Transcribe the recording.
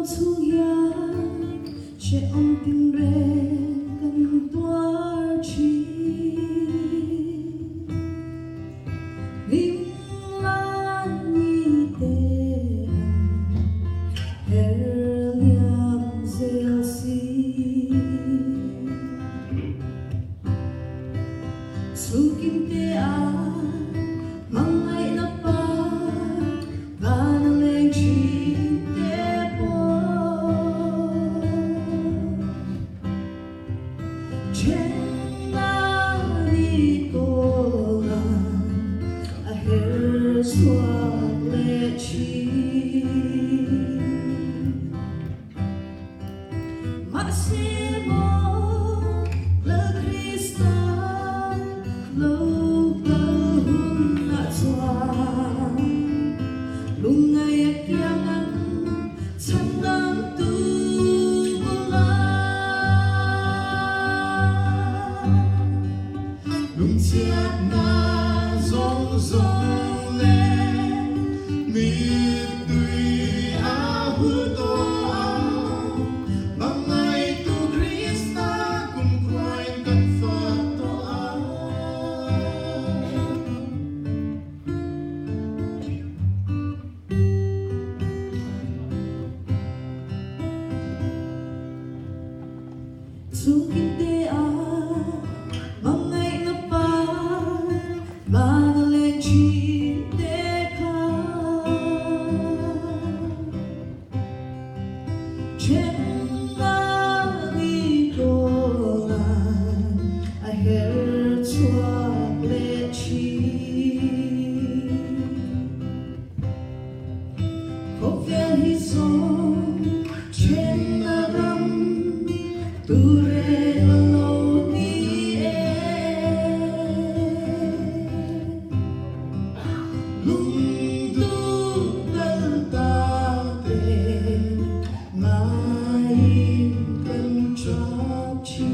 con thu ya che ông tin re gần tua chi lim la ni te her liam zel si su kim te a mang ai na pa và na lên chi te po chen na ni to la a her swag le chi Maximo le Christa lâu bờ hôn na xoa lung ngày kia ngắn chẳng đang tu la lung chiết na rong rong lên mi tùy áo hư tô bằng ngày tu Christa cùng quay căn Phật tô su kim te a mang ngày na pa ba na lên chi te ka chen na ni to la a her chua le chi có vẻ hi song chen na ram tu re lo ni e lung tu dal ta te mai kan chap chi